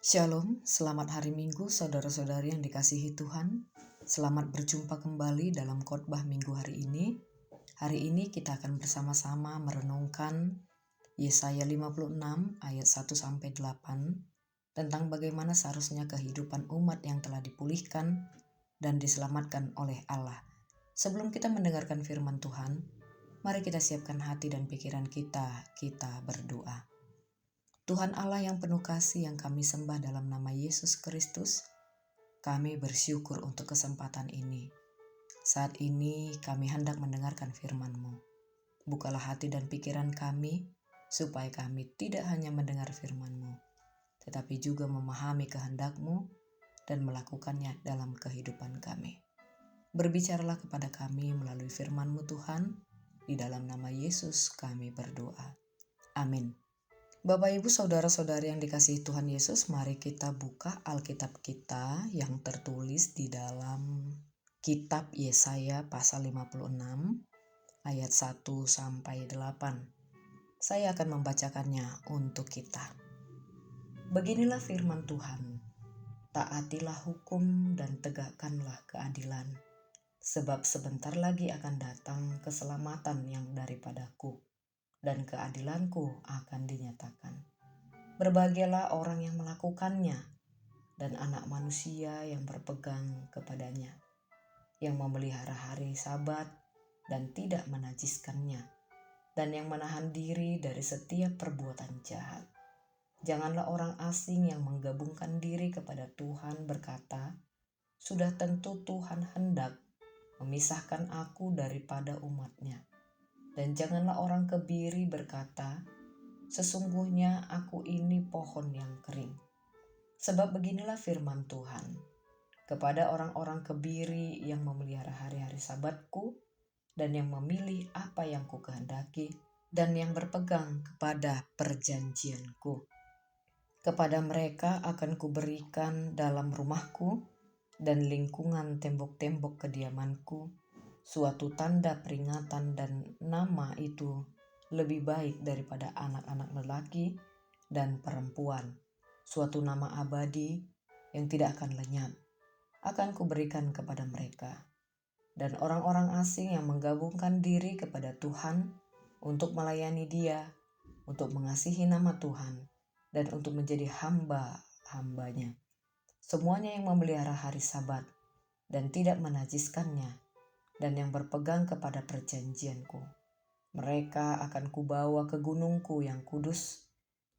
Shalom, selamat hari Minggu saudara-saudari yang dikasihi Tuhan. Selamat berjumpa kembali dalam khotbah Minggu hari ini. Hari ini kita akan bersama-sama merenungkan Yesaya 56 ayat 1-8 tentang bagaimana seharusnya kehidupan umat yang telah dipulihkan dan diselamatkan oleh Allah. Sebelum kita mendengarkan firman Tuhan, mari kita siapkan hati dan pikiran kita berdoa. Tuhan Allah yang penuh kasih yang kami sembah dalam nama Yesus Kristus, kami bersyukur untuk kesempatan ini. Saat ini kami hendak mendengarkan firman-Mu. Bukalah hati dan pikiran kami, supaya kami tidak hanya mendengar firman-Mu, tetapi juga memahami kehendak-Mu dan melakukannya dalam kehidupan kami. Berbicaralah kepada kami melalui firman-Mu Tuhan, di dalam nama Yesus kami berdoa. Amin. Bapak Ibu Saudara-saudari yang dikasihi Tuhan Yesus, mari kita buka Alkitab kita yang tertulis di dalam kitab Yesaya pasal 56 ayat 1-8. Saya akan membacakannya untuk kita. Beginilah firman Tuhan, taatilah hukum dan tegakkanlah keadilan, sebab sebentar lagi akan datang keselamatan yang daripadaku, dan keadilanku akan dinyatakan. Berbahagialah orang yang melakukannya, dan anak manusia yang berpegang kepadanya, yang memelihara hari Sabat dan tidak menajiskannya, dan yang menahan diri dari setiap perbuatan jahat. Janganlah orang asing yang menggabungkan diri kepada Tuhan berkata, sudah tentu Tuhan hendak memisahkan aku daripada umatnya. Dan janganlah orang kebiri berkata, sesungguhnya aku ini pohon yang kering. Sebab beginilah firman Tuhan, kepada orang-orang kebiri yang memelihara hari-hari Sabatku, dan yang memilih apa yang ku kehendaki, dan yang berpegang kepada perjanjianku. Kepada mereka akan kuberikan dalam rumahku dan lingkungan tembok-tembok kediamanku suatu tanda peringatan, dan nama itu lebih baik daripada anak-anak lelaki dan perempuan, suatu nama abadi yang tidak akan lenyap, akan kuberikan kepada mereka. Dan orang-orang asing yang menggabungkan diri kepada Tuhan untuk melayani Dia, untuk mengasihi nama Tuhan, dan untuk menjadi hamba-hambanya, semuanya yang memelihara hari Sabat dan tidak menajiskannya, dan yang berpegang kepada perjanjianku, mereka akan kubawa ke gunungku yang kudus,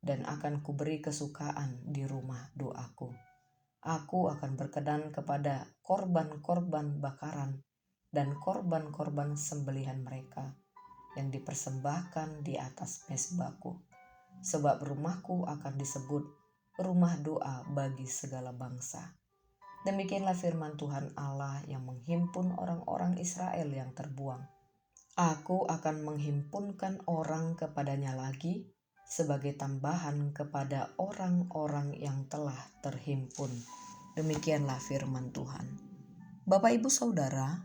dan akan kuberi kesukaan di rumah doaku. Aku akan berkenan kepada korban-korban bakaran dan korban-korban sembelihan mereka yang dipersembahkan di atas mezbahku, sebab rumahku akan disebut rumah doa bagi segala bangsa. Demikianlah firman Tuhan Allah yang menghimpun orang-orang Israel yang terbuang. Aku akan menghimpunkan orang kepadanya lagi sebagai tambahan kepada orang-orang yang telah terhimpun. Demikianlah firman Tuhan. Bapak Ibu Saudara,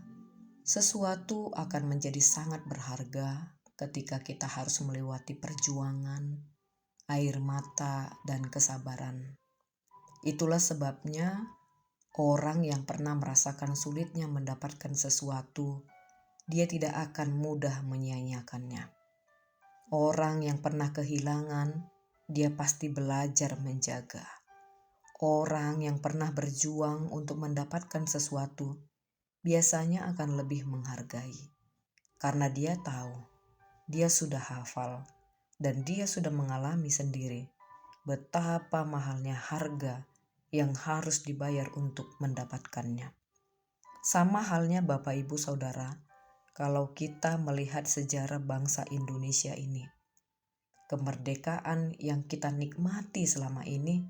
sesuatu akan menjadi sangat berharga ketika kita harus melewati perjuangan, air mata, dan kesabaran. Itulah sebabnya orang yang pernah merasakan sulitnya mendapatkan sesuatu, dia tidak akan mudah menyia-nyiakannya. Orang yang pernah kehilangan, dia pasti belajar menjaga. Orang yang pernah berjuang untuk mendapatkan sesuatu, biasanya akan lebih menghargai. Karena dia tahu, dia sudah hafal, dan dia sudah mengalami sendiri betapa mahalnya harga yang harus dibayar untuk mendapatkannya. Sama halnya Bapak Ibu Saudara, kalau kita melihat sejarah bangsa Indonesia ini, kemerdekaan yang kita nikmati selama ini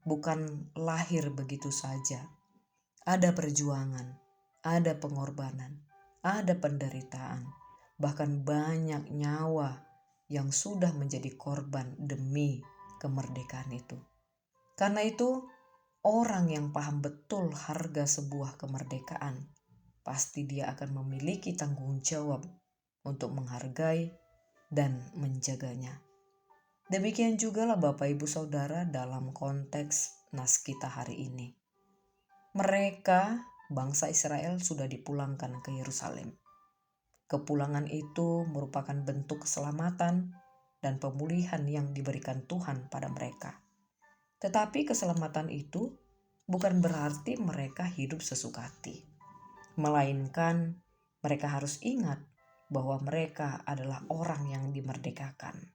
bukan lahir begitu saja. Ada perjuangan, ada pengorbanan, ada penderitaan, bahkan banyak nyawa yang sudah menjadi korban demi kemerdekaan itu. Karena itu, orang yang paham betul harga sebuah kemerdekaan, pasti dia akan memiliki tanggung jawab untuk menghargai dan menjaganya. Demikian juga lah Bapak Ibu Saudara dalam konteks nas kita hari ini. Mereka, bangsa Israel, sudah dipulangkan ke Yerusalem. Kepulangan itu merupakan bentuk keselamatan dan pemulihan yang diberikan Tuhan pada mereka. Tetapi keselamatan itu bukan berarti mereka hidup sesuka hati, melainkan mereka harus ingat bahwa mereka adalah orang yang dimerdekakan.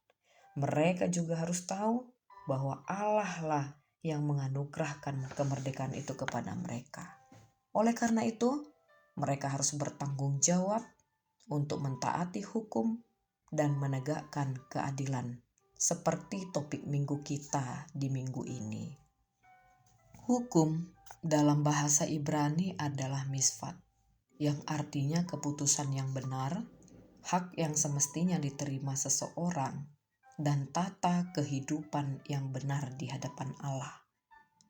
Mereka juga harus tahu bahwa Allah lah yang menganugerahkan kemerdekaan itu kepada mereka. Oleh karena itu, mereka harus bertanggung jawab untuk mentaati hukum dan menegakkan keadilan, seperti topik minggu kita di minggu ini. Hukum dalam bahasa Ibrani adalah misfat, yang artinya keputusan yang benar, hak yang semestinya diterima seseorang, dan tata kehidupan yang benar di hadapan Allah.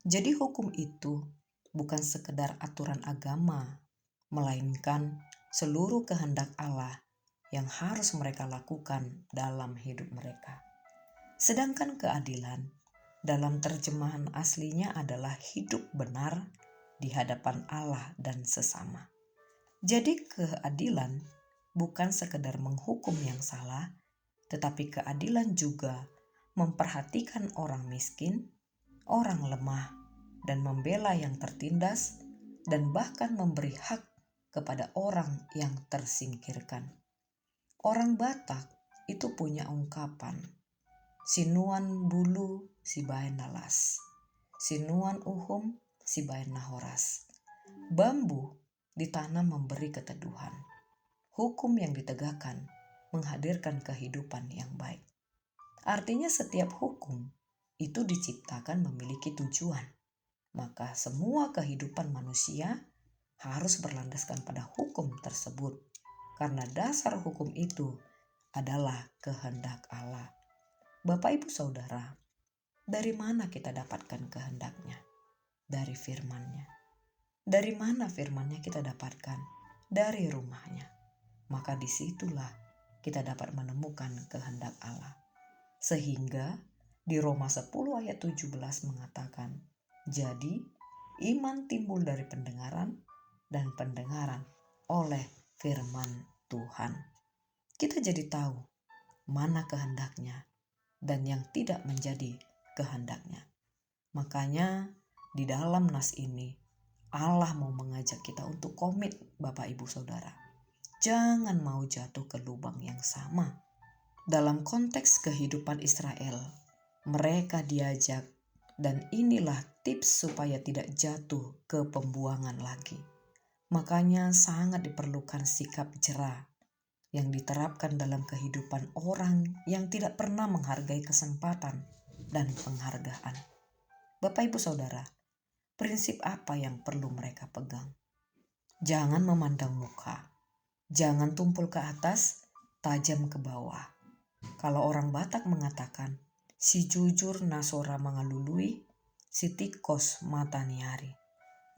Jadi hukum itu bukan sekedar aturan agama, melainkan seluruh kehendak Allah yang harus mereka lakukan dalam hidup mereka. Sedangkan keadilan dalam terjemahan aslinya adalah hidup benar di hadapan Allah dan sesama. Jadi keadilan bukan sekedar menghukum yang salah, tetapi keadilan juga memperhatikan orang miskin, orang lemah, dan membela yang tertindas, dan bahkan memberi hak kepada orang yang tersingkirkan. Orang Batak itu punya ungkapan, sinuan bulu si baen nalas, sinuan uhum si baen nahoras. Bambu ditanam memberi keteduhan. Hukum yang ditegakkan menghadirkan kehidupan yang baik. Artinya setiap hukum itu diciptakan memiliki tujuan. Maka semua kehidupan manusia harus berlandaskan pada hukum tersebut. Karena dasar hukum itu adalah kehendak Allah. Bapak Ibu Saudara, dari mana kita dapatkan kehendaknya? Dari firman-Nya. Dari mana firman-Nya kita dapatkan? Dari rumah-Nya. Maka disitulah kita dapat menemukan kehendak Allah. Sehingga di Roma 10 ayat 17 mengatakan, jadi iman timbul dari pendengaran dan pendengaran oleh firman Tuhan. Kita jadi tahu mana kehendaknya dan yang tidak menjadi kehendaknya. Makanya di dalam nas ini Allah mau mengajak kita untuk komit Bapak Ibu Saudara. Jangan mau jatuh ke lubang yang sama. Dalam konteks kehidupan Israel, mereka diajak dan inilah tips supaya tidak jatuh ke pembuangan lagi. Makanya sangat diperlukan sikap jera yang diterapkan dalam kehidupan orang yang tidak pernah menghargai kesempatan dan penghargaan. Bapak Ibu Saudara, prinsip apa yang perlu mereka pegang? Jangan memandang muka. Jangan tumpul ke atas, tajam ke bawah. Kalau orang Batak mengatakan, si jujur nasora mengalului, si tikos mata niari.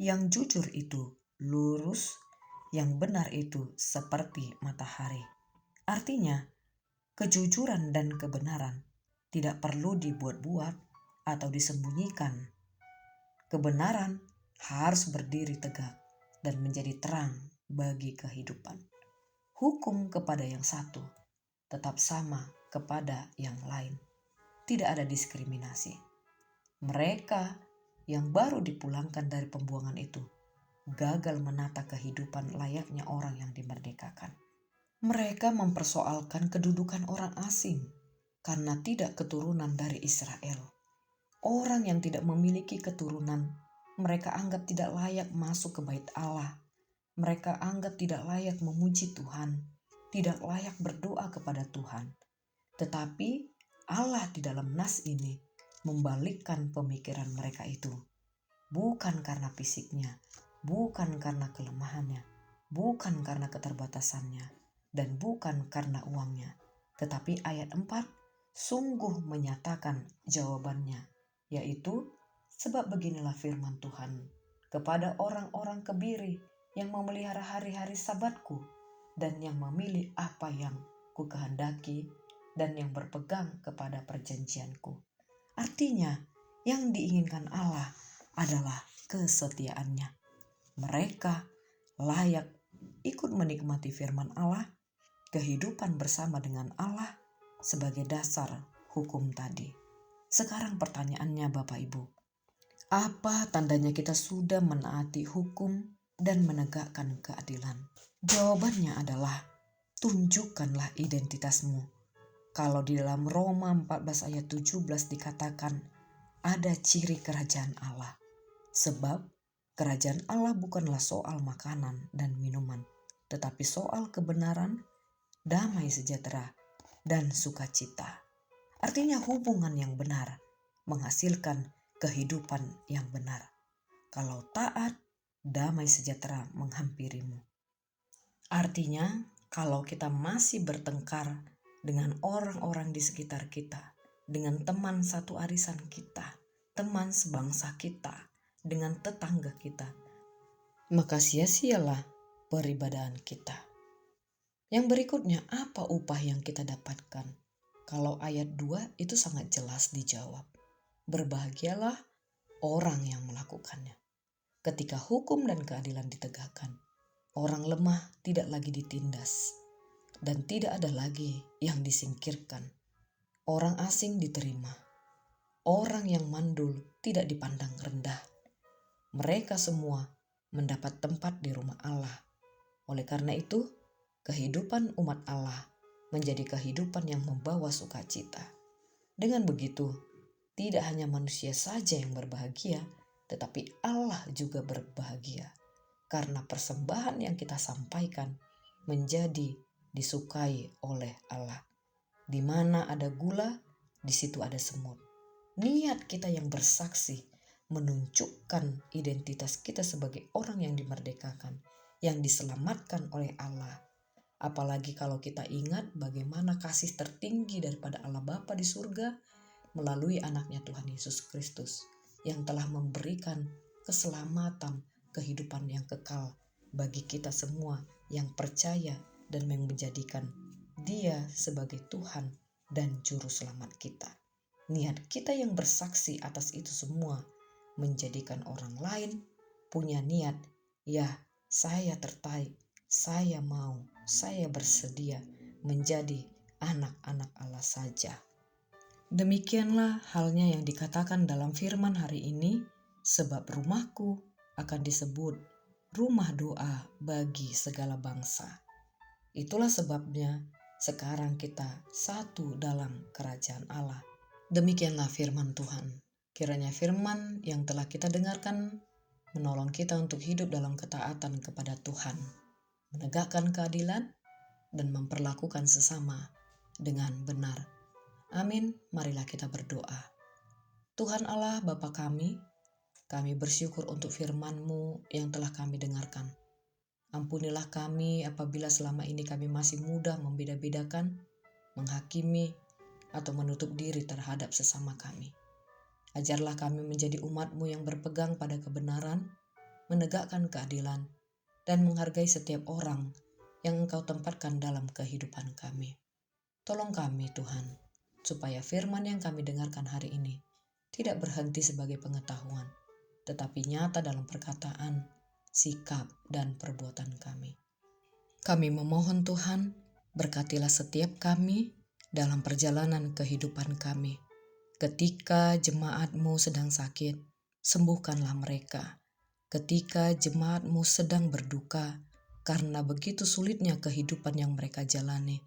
Yang jujur itu lurus, yang benar itu seperti matahari. Artinya, kejujuran dan kebenaran tidak perlu dibuat-buat atau disembunyikan. Kebenaran harus berdiri tegak dan menjadi terang bagi kehidupan. Hukum kepada yang satu tetap sama kepada yang lain. Tidak ada diskriminasi. Mereka yang baru dipulangkan dari pembuangan itu gagal menata kehidupan layaknya orang yang dimerdekakan. Mereka mempersoalkan kedudukan orang asing karena tidak keturunan dari Israel. Orang yang tidak memiliki keturunan, mereka anggap tidak layak masuk ke bait Allah. Mereka anggap tidak layak memuji Tuhan, tidak layak berdoa kepada Tuhan. Tetapi Allah di dalam nas ini membalikkan pemikiran mereka itu. Bukan karena fisiknya, bukan karena kelemahannya, bukan karena keterbatasannya, dan bukan karena uangnya. Tetapi ayat 4 sungguh menyatakan jawabannya, yaitu sebab beginilah firman Tuhan kepada orang-orang kebiri yang memelihara hari-hari sabatku dan yang memilih apa yang ku kehendaki dan yang berpegang kepada perjanjianku. Artinya, yang diinginkan Allah adalah kesetiaannya. Mereka layak ikut menikmati firman Allah, kehidupan bersama dengan Allah sebagai dasar hukum tadi. Sekarang pertanyaannya Bapak Ibu, apa tandanya kita sudah menaati hukum dan menegakkan keadilan? Jawabannya adalah tunjukkanlah identitasmu. Kalau di dalam Roma 14 ayat 17 dikatakan ada ciri kerajaan Allah. Sebab kerajaan Allah bukanlah soal makanan dan minuman, tetapi soal kebenaran, damai sejahtera, dan sukacita. Artinya hubungan yang benar menghasilkan kehidupan yang benar. Kalau taat, damai sejahtera menghampirimu. Artinya, kalau kita masih bertengkar dengan orang-orang di sekitar kita, dengan teman satu arisan kita, teman sebangsa kita, dengan tetangga kita, maka sia-sialah peribadahan kita. Yang berikutnya, apa upah yang kita dapatkan? Kalau ayat 2 itu sangat jelas dijawab. Berbahagialah orang yang melakukannya. Ketika hukum dan keadilan ditegakkan, orang lemah tidak lagi ditindas dan tidak ada lagi yang disingkirkan. Orang asing diterima. Orang yang mandul tidak dipandang rendah. Mereka semua mendapat tempat di rumah Allah. Oleh karena itu, kehidupan umat Allah menjadi kehidupan yang membawa sukacita. Dengan begitu, tidak hanya manusia saja yang berbahagia, tetapi Allah juga berbahagia. Karena persembahan yang kita sampaikan menjadi disukai oleh Allah. Di mana ada gula, di situ ada semut. Niat kita yang bersaksi menunjukkan identitas kita sebagai orang yang dimerdekakan, yang diselamatkan oleh Allah. Apalagi kalau kita ingat bagaimana kasih tertinggi daripada Allah Bapa di surga melalui anaknya Tuhan Yesus Kristus yang telah memberikan keselamatan, kehidupan yang kekal bagi kita semua yang percaya dan menjadikan Dia sebagai Tuhan dan Juru Selamat kita. Niat kita yang bersaksi atas itu semua menjadikan orang lain punya niat, ya saya tertarik, saya mau, saya bersedia menjadi anak-anak Allah saja. Demikianlah halnya yang dikatakan dalam firman hari ini, sebab rumahku akan disebut rumah doa bagi segala bangsa. Itulah sebabnya sekarang kita satu dalam kerajaan Allah. Demikianlah firman Tuhan. Kiranya firman yang telah kita dengarkan menolong kita untuk hidup dalam ketaatan kepada Tuhan, menegakkan keadilan, dan memperlakukan sesama dengan benar. Amin. Marilah kita berdoa. Tuhan Allah Bapa kami bersyukur untuk firman-Mu yang telah kami dengarkan. Ampunilah kami apabila selama ini kami masih mudah membeda-bedakan, menghakimi, atau menutup diri terhadap sesama kami. Ajarlah kami menjadi umat-Mu yang berpegang pada kebenaran, menegakkan keadilan, dan menghargai setiap orang yang Engkau tempatkan dalam kehidupan kami. Tolong kami Tuhan, supaya firman yang kami dengarkan hari ini tidak berhenti sebagai pengetahuan, tetapi nyata dalam perkataan, sikap, dan perbuatan kami. Kami memohon Tuhan, berkatilah setiap kami dalam perjalanan kehidupan kami. Ketika jemaat-Mu sedang sakit, sembuhkanlah mereka. Ketika jemaat-Mu sedang berduka, karena begitu sulitnya kehidupan yang mereka jalani,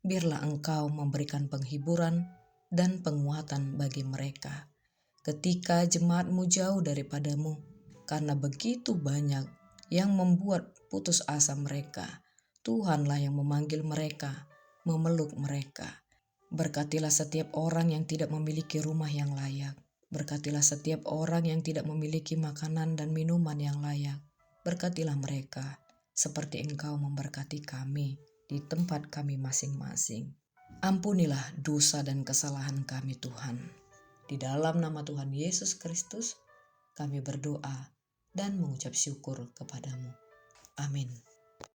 biarlah Engkau memberikan penghiburan dan penguatan bagi mereka. Ketika jemaat-Mu jauh daripadamu, karena begitu banyak yang membuat putus asa mereka, Tuhanlah yang memanggil mereka, memeluk mereka. Berkatilah setiap orang yang tidak memiliki rumah yang layak. Berkatilah setiap orang yang tidak memiliki makanan dan minuman yang layak. Berkatilah mereka seperti Engkau memberkati kami di tempat kami masing-masing. Ampunilah dosa dan kesalahan kami Tuhan. Di dalam nama Tuhan Yesus Kristus, kami berdoa dan mengucap syukur kepadamu. Amin.